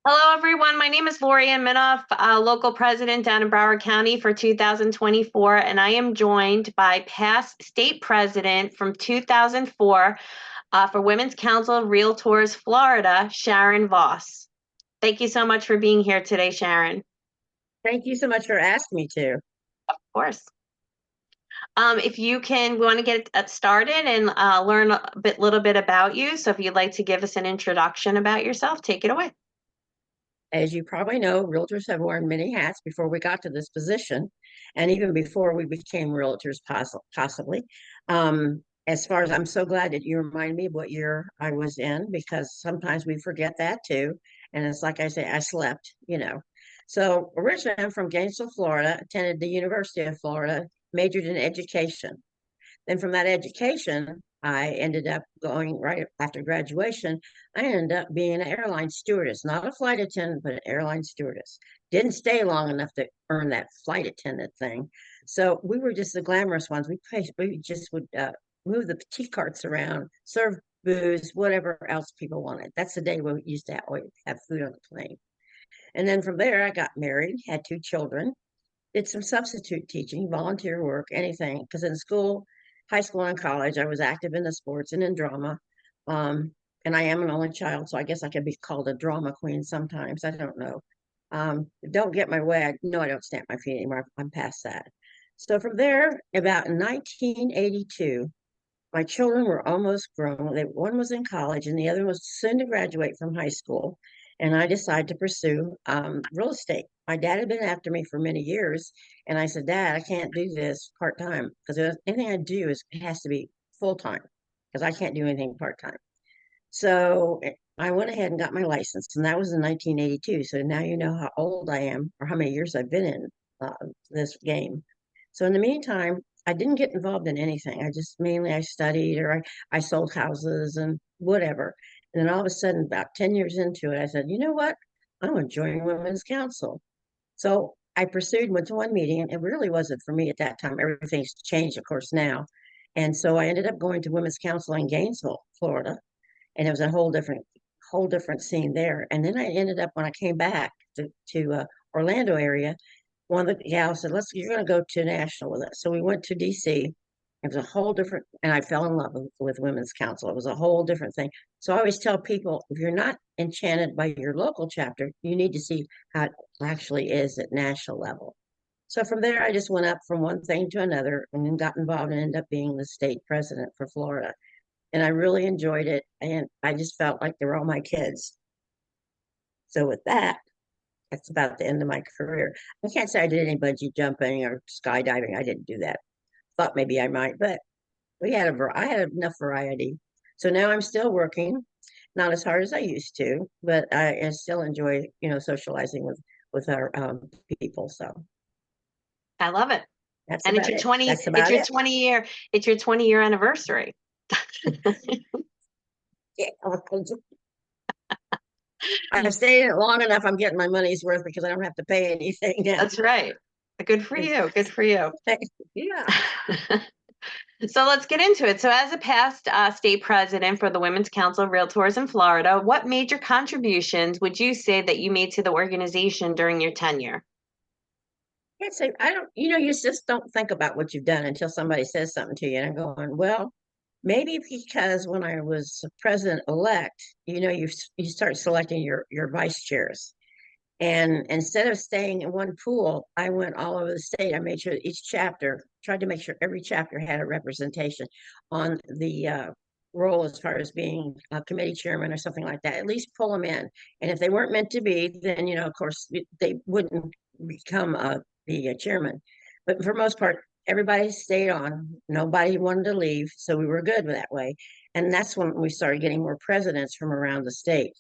Hello, everyone. My name is Lori Ann Minoff, local president down in Broward County for 2024, and I am joined by past state president from 2004 for Women's Council of Realtors, Florida, Sharon Voss. Thank you so much for being here today, Sharon. Thank you so much for asking me to. Of course. If you can, we want to get started and learn little bit about you. So if you'd like to give us an introduction about yourself, take it away. As you probably know, realtors have worn many hats before we got to this position, and even before we became realtors, possibly. As far as I'm so glad that you remind me of what year I was in, because sometimes we forget that too. And it's like I say, I slept. So originally, I'm from Gainesville, Florida, attended the University of Florida, majored in education. Then from that education, I ended up going right after graduation. I ended up being an airline stewardess, not a flight attendant, but an airline stewardess. Didn't stay long enough to earn that flight attendant thing. So we were just the glamorous ones. We just would move the tea carts around, serve booze, whatever else people wanted. That's the day we used to have food on the plane. And then from there, I got married, had two children, did some substitute teaching, volunteer work, anything. Because in school, high school and college, I was active in the sports and in drama. Um, and I am an only child, so I guess I could be called a drama queen sometimes. I don't know. Don't get my way. I don't stamp my feet anymore. I'm past that. So from there, about 1982, my children were almost grown. One was in college and the other was soon to graduate from high school. And I decided to pursue real estate. My dad had been after me for many years. And I said, Dad, I can't do this part time because anything I do it has to be full time because I can't do anything part time. So I went ahead and got my license, and that was in 1982. So now you know how old I am or how many years I've been in this game. So in the meantime, I didn't get involved in anything. I studied or I sold houses and whatever. And then all of a sudden, about 10 years into it, I said, you know what? I'm going to join Women's Council. So I pursued, went to one meeting, and it really wasn't for me at that time. Everything's changed, of course, now. And so I ended up going to Women's Council in Gainesville, Florida, and it was a whole different scene there. And then I ended up when I came back to Orlando area, one of the gals said, "Let's you're going to go to national with us." So we went to DC. It was a whole different, and I fell in love with Women's Council. It was a whole different thing. So I always tell people, if you're not enchanted by your local chapter, you need to see how it actually is at national level. So from there, I just went up from one thing to another and then got involved and ended up being the state president for Florida. And I really enjoyed it. And I just felt like they were all my kids. So with that, that's about the end of my career. I can't say I did any bungee jumping or skydiving. I didn't do that. Thought maybe I might, but I had enough variety. So now I'm still working, not as hard as I used to, but I still enjoy, socializing with our people. So I love it. that's And about it. That's it's about your it. 20-year anniversary. Yeah. I've stayed in it long enough. I'm getting my money's worth because I don't have to pay anything now. That's right. Good for you. Good for you. Yeah. So let's get into it. So, as a past state president for the Women's Council of Realtors in Florida, what major contributions would you say that you made to the organization during your tenure? Can't say I don't, you just don't think about what you've done until somebody says something to you. And I'm going, well, maybe because when I was president elect, you start selecting your vice chairs. And instead of staying in one pool, I went all over the state. I made sure that each chapter, tried to make sure every chapter had a representation on the role as far as being a committee chairman or something like that. At least pull them in. And if they weren't meant to be, then, of course, they wouldn't become the chairman. But for most part, everybody stayed on. Nobody wanted to leave. So we were good that way. And that's when we started getting more presidents from around the state.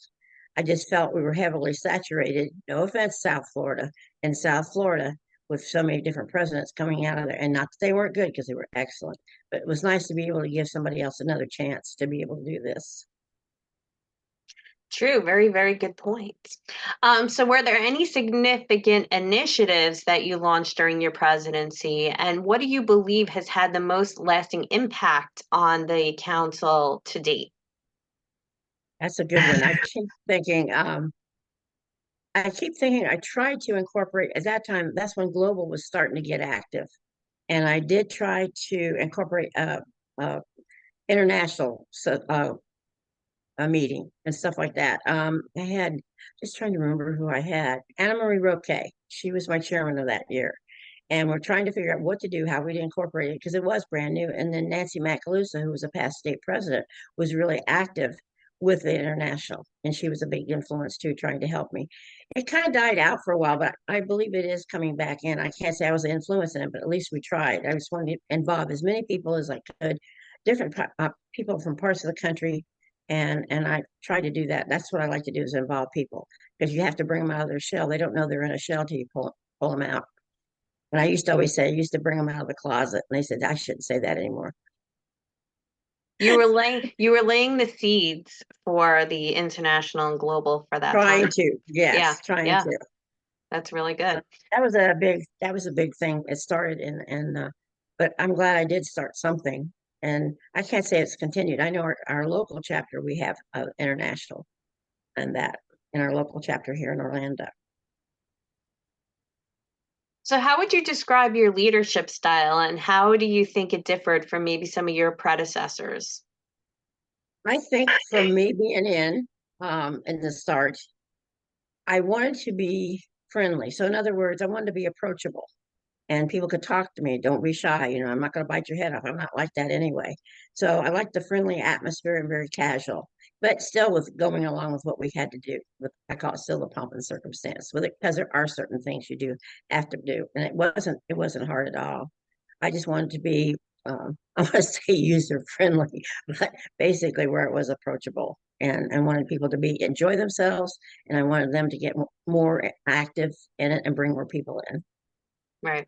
I just felt we were heavily saturated. No offense, South Florida. And South Florida, with so many different presidents coming out of there, and not that they weren't good because they were excellent, but it was nice to be able to give somebody else another chance to be able to do this. True, very, very good point. So, were there any significant initiatives that you launched during your presidency, and what do you believe has had the most lasting impact on the council to date? That's a good one. I keep thinking I keep thinking I tried to incorporate at that time. That's when global was starting to get active, and I did try to incorporate a international a meeting and stuff like that. I had just trying to remember who I had. Anna Marie Roque. She was my chairman of that year. And we're trying to figure out what to do, how we'd incorporate it, because it was brand new. And then Nancy Macalusa, who was a past state president, was really active with the international. And she was a big influence too, trying to help me. It kind of died out for a while, but I believe it is coming back in. I can't say I was influencing it, but at least we tried. I just wanted to involve as many people as I could, different people from parts of the country, and I try to do that. That's what I like to do is involve people because you have to bring them out of their shell. They don't know they're in a shell till you pull them out. And I used to always say I used to bring them out of the closet, and they said I shouldn't say that anymore. You were laying the seeds for the international and global for that Trying time. to, Yeah, yes, trying yeah, to. that's really good. That was a big thing. It started but I'm glad I did start something. And I can't say it's continued. I know our local chapter, we have international and that in our local chapter here in Orlando. So how would you describe your leadership style and how do you think it differed from maybe some of your predecessors? I think from me being in the start, I wanted to be friendly. So in other words, I wanted to be approachable and people could talk to me. Don't be shy. You know, I'm not going to bite your head off. I'm not like that anyway. So I like the friendly atmosphere and very casual, but still with going along with what we had to do. With I call it still the pomp and circumstance with it because there are certain things you do have to do, and it wasn't hard at all. I just wanted to be I want to say user friendly, but basically where it was approachable and wanted people to be enjoy themselves, and I wanted them to get more active in it and bring more people in. Right.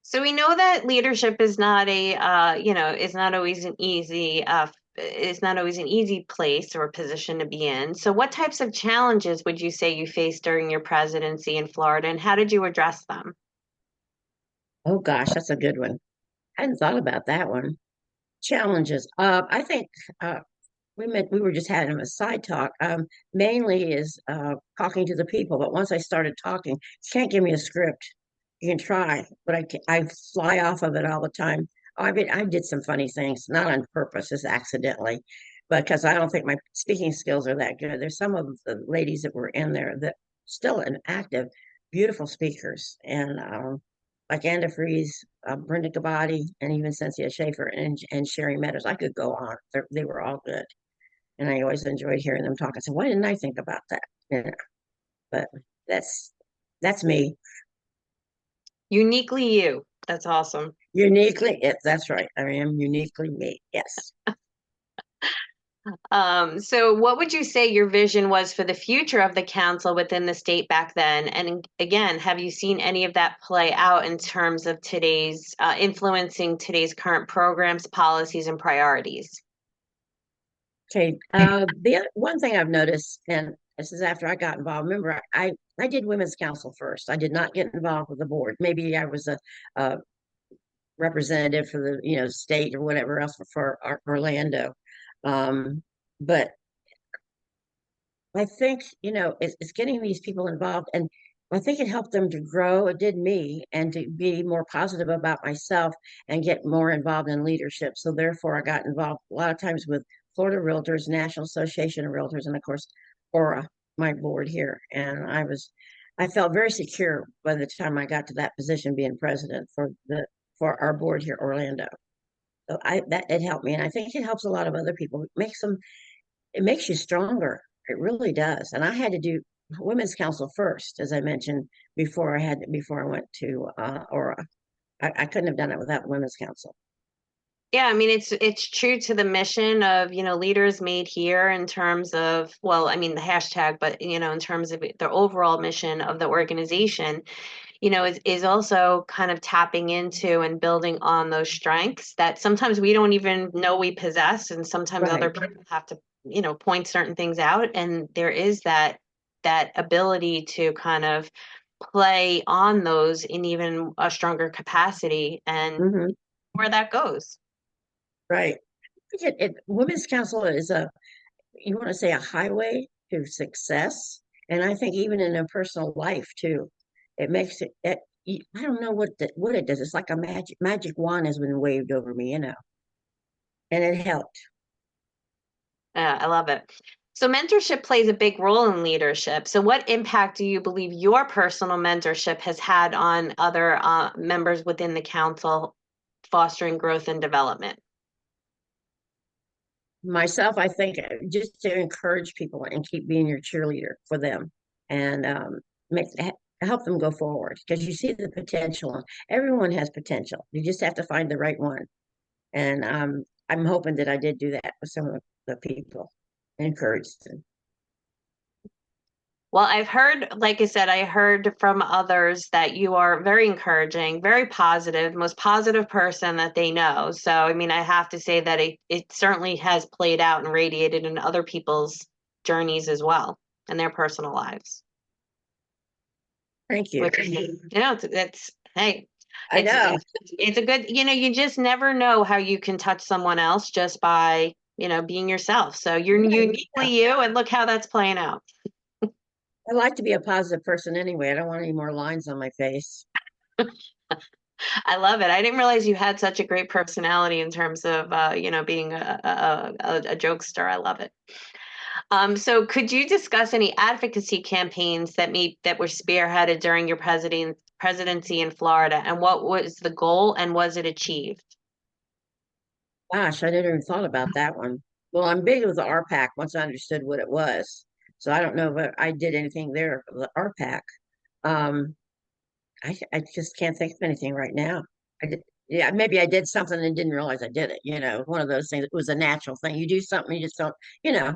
So we know that leadership is not is not always an easy place or position to be in. So what types of challenges would you say you faced during your presidency in Florida, and how did you address them? Oh gosh, that's a good one. I hadn't thought about that one. Challenges. I think we were just having a side talk. Mainly is talking to the people. But once I started talking, you can't give me a script. You can try, but I fly off of it all the time. I mean, I did some funny things, not on purpose, just accidentally, because I don't think my speaking skills are that good. There's some of the ladies that were in there that still an active, beautiful speakers, and like Anna Fries, Brenda Gabati, and even Cynthia Schaefer and Sherry Meadows. I could go on. They were all good. And I always enjoyed hearing them talk. I said, why didn't I think about that? Yeah, but that's that's me. Uniquely you. That's awesome. Uniquely, that's right. I am uniquely me. Yes. So what would you say your vision was for the future of the council within the state back then? And again, have you seen any of that play out in terms of today's influencing today's current programs, policies, and priorities? Okay. One thing I've noticed, and this is after I got involved. Remember, I did women's council first. I did not get involved with the board. Maybe I was a representative for the state or whatever else for Orlando. But I think, it's getting these people involved, and I think it helped them to grow. It did me, and to be more positive about myself and get more involved in leadership. So therefore, I got involved a lot of times with Florida Realtors, National Association of Realtors, and of course, Aura, my board here. And I felt very secure by the time I got to that position, being president for our board here, Orlando. So that it helped me, and I think it helps a lot of other people. It makes you stronger. It really does. And I had to do women's council first, as I mentioned before I went to Aura. I couldn't have done it without women's council. Yeah, I mean it's true to the mission of, leaders made here in terms of, well, I mean the hashtag, but in terms of the overall mission of the organization, is also kind of tapping into and building on those strengths that sometimes we don't even know we possess, and sometimes other Right. people have to, point certain things out, and there is that ability to kind of play on those in even a stronger capacity and Hmm. where that goes. Right. Women's council is you want to say a highway to success. And I think even in a personal life too, it makes I don't know what it does. It's like a magic wand has been waved over me, and it helped. I love it. So mentorship plays a big role in leadership. So what impact do you believe your personal mentorship has had on other members within the council, fostering growth and development? Myself, I think just to encourage people and keep being your cheerleader for them, and make help them go forward because you see the potential. Everyone has potential. You just have to find the right one. And I'm hoping that I did do that with some of the people, encouraged them. Well, I've heard, like I said, I heard from others that you are very encouraging, very positive, most positive person that they know. So, I mean, I have to say that it certainly has played out and radiated in other people's journeys as well and their personal lives. Thank you. Which, it's hey, I know. it's a good, you just never know how you can touch someone else just by, being yourself. So you're Yeah. uniquely you, and look how that's playing out. I like to be a positive person anyway. I don't want any more lines on my face. I love it. I didn't realize you had such a great personality in terms of, being a jokester. I love it. So could you discuss any advocacy campaigns that were spearheaded during your presidency in Florida, and what was the goal and was it achieved? Gosh, I never even thought about that one. Well, I'm big with the RPAC once I understood what it was. So I don't know if I did anything there for the RPAC. Um, I just can't think of anything right now. I did, yeah, maybe I did something and didn't realize I did it. One of those things. It was a natural thing. You do something, you just don't,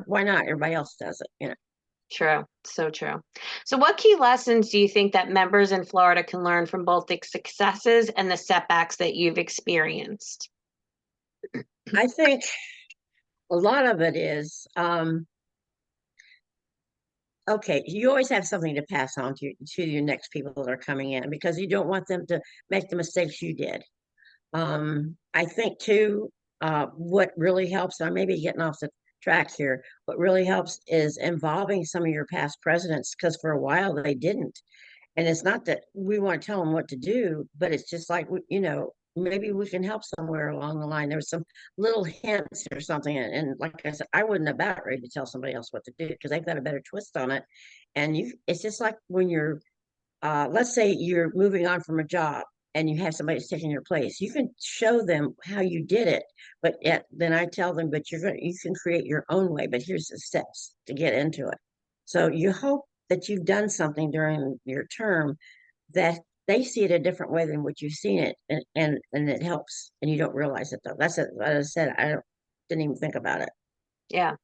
why not? Everybody else does it. True. So true. So what key lessons do you think that members in Florida can learn from both the successes and the setbacks that you've experienced? I think a lot of it is, okay, you always have something to pass on to your next people that are coming in because you don't want them to make the mistakes you did. I think too, what really helps, I may be getting off the track here, what really helps is involving some of your past presidents because for a while they didn't. And it's not that we want to tell them what to do, but it's just like, maybe we can help somewhere along the line. There was some little hints or something. And like I said, I wasn't about ready to tell somebody else what to do because they've got a better twist on it. And it's just like when you're let's say you're moving on from a job and you have somebody that's taking your place, you can show them how you did it, but yet then I tell them, but you can create your own way, but here's the steps to get into it. So you hope that you've done something during your term that they see it a different way than what you've seen it, and it helps, and you don't realize it though. That's it. As I said, didn't even think about it. Yeah.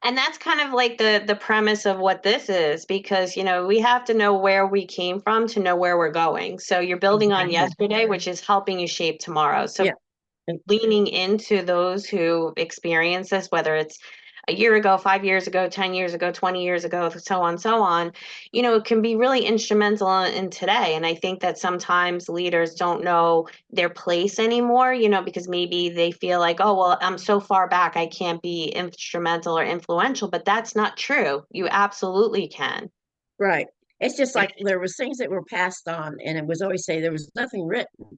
And that's kind of like the premise of what this is, because we have to know where we came from to know where we're going. So you're building on Exactly. yesterday, which is helping you shape tomorrow. So Yeah. And leaning into those who experience this, whether it's a year ago, 5 years ago, 10 years ago, 20 years ago, so on, it can be really instrumental in today. And I think that sometimes leaders don't know their place anymore, because maybe they feel like, oh, well, I'm so far back, I can't be instrumental or influential, but that's not true. You absolutely can. right. It's just like there was things that were passed on, and it was always say there was nothing written.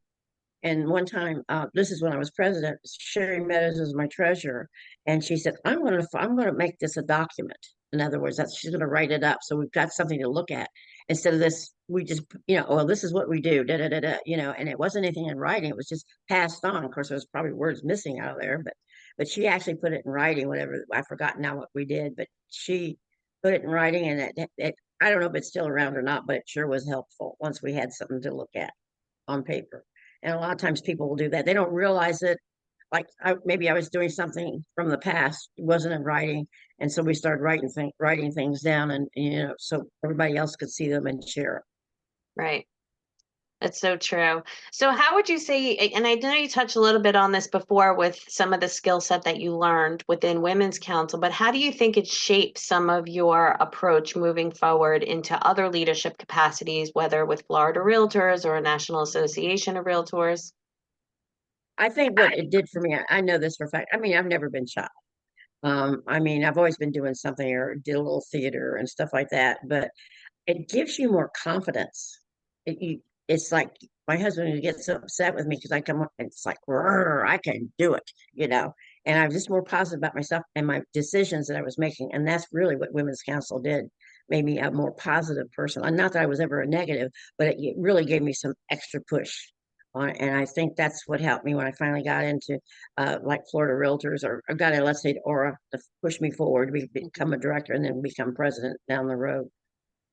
And one time, this is when I was president, Sherry Meadows was my treasurer, and she said, I'm gonna make this a document." In other words, that she's gonna write it up, so we've got something to look at instead of this. We just, well, this is what we do, da da da da, and it wasn't anything in writing; it was just passed on. Of course, there was probably words missing out of there, but she actually put it in writing. Whatever, I've forgotten now what we did, but she put it in writing, and it I don't know if it's still around or not, but it sure was helpful once we had something to look at on paper. And a lot of times people will do that. They don't realize it. Like maybe I was doing something from the past, it wasn't in writing, and so we started writing things down, and so everybody else could see them and share. Right. That's so true. So how would you say, and I know you touched a little bit on this before with some of the skill set that you learned within Women's Council, but how do you think it shapes some of your approach moving forward into other leadership capacities, whether with Florida Realtors or a National Association of Realtors? I think what it did for me, I know this for a fact. I mean, I've never been shy. I mean, I've always been doing something or did a little theater and stuff like that, but it gives you more confidence. It's like my husband would get so upset with me because I come up and it's like, "Rrr, I can do it, you know. And I'm just more positive about myself and my decisions that I was making. And that's really what Women's Council did, made me a more positive person. And not that I was ever a negative, but it really gave me some extra push on it. And I think that's what helped me when I finally got into like Florida Realtors or got in, let's say, Aura to push me forward to become a director and then become president down the road.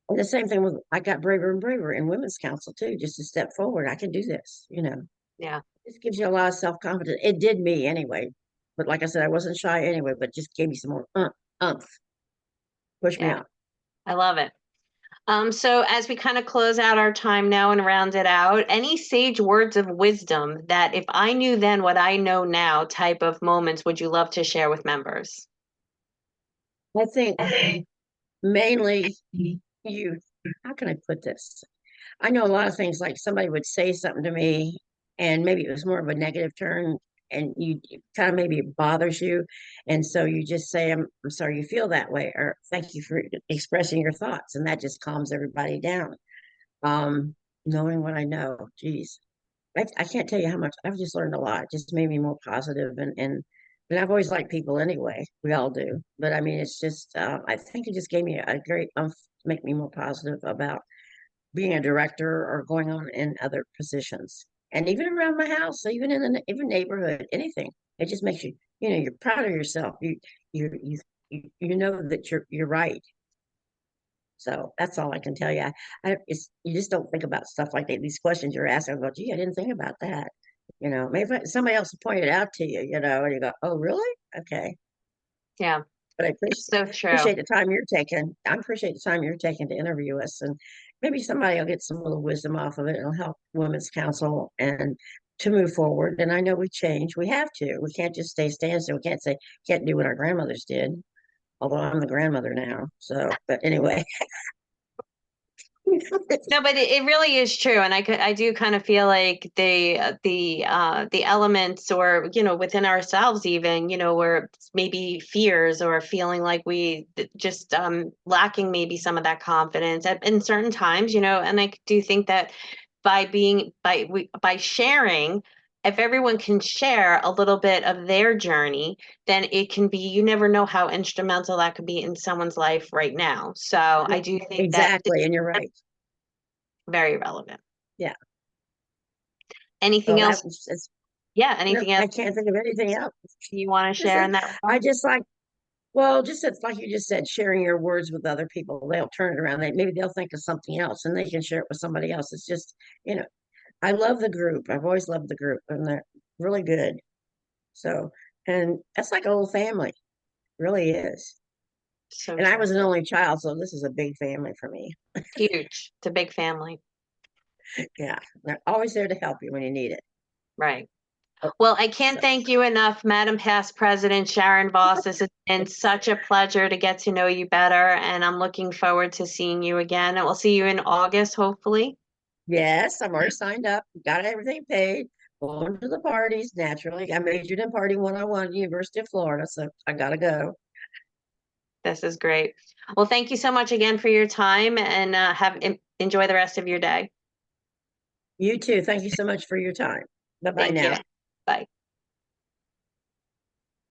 And the same thing with I got braver and braver in Women's Council too, just to step forward. I can do this, you know. Yeah. This gives you a lot of self-confidence. It did me anyway. But like I said, I wasn't shy anyway, but just gave me some more umph, push me Yeah. up. I love it. So as we kind of close out our time now and round it out, any sage words of wisdom that if I knew then what I know now type of moments would you love to share with members? I think mainly you, how can I put this? I know a lot of things like somebody would say something to me and maybe it was more of a negative turn and you kind of maybe it bothers you. And so you just say, I'm sorry you feel that way, or thank you for expressing your thoughts. And that just calms everybody down. Um, Knowing what I know, geez, I can't tell you how much I've just learned a lot. It just made me more positive and I've always liked people anyway. We all do. But I mean, it's just, I think it just gave me a great to make me more positive about being a director or going on in other positions. And even around my house, even in the even neighborhood, anything. It just makes you, you know, you're proud of yourself. You know that you're right. So that's all I can tell you. It's you just don't think about stuff like that. These questions you're asking, I go, gee, I didn't think about that. You know, maybe somebody else will point it out to you, you know, and you go, oh, really? Okay. Yeah, But I so true. appreciate the time you're taking. I appreciate the time you're taking to interview us, and maybe somebody will get some little wisdom off of it. It'll help Women's Council and to move forward. And I know we change. We have to. We can't just stay standstill. We can't say can't do what our grandmothers did. Although I'm the grandmother now. So, but anyway. No, but it really is true, and I do kind of feel like the elements, or within ourselves, even where maybe fears or feeling like we just lacking maybe some of that confidence in certain times, and I do think that by sharing, if everyone can share a little bit of their journey, then it can be, you never know how instrumental that could be in someone's life right now. So I do think that Exactly. And you're right. very relevant. Yeah. Anything Well, else? that was just, Yeah, no, anything else I can't think of anything else. you want to Just share that in that I regard? just like, well, just it's like you just said, sharing your words with other people, they'll turn it around. Maybe they'll think of something else and they can share it with somebody else. It's just, you know, I love the group. I've always loved the group and they're really good. So, and that's like a whole family, really is. So And I true. was an only child, so this is a big family for me. Huge. It's a big family. Yeah, they're always there to help you when you need it. Right. Oh, Well, I can't so, thank you enough, Madam Past President Sharon Voss. This has been such a pleasure to get to know you better, and I'm looking forward to seeing you again. And we'll see you in August, hopefully. yes, I'm already signed up, got everything paid, going to the parties naturally. I majored in party 101 at University of Florida, so I gotta go. This is great. Well, thank you so much again for your time, and enjoy the rest of your day. You too. Thank you so much for your time. Bye bye Thank you. now. Bye.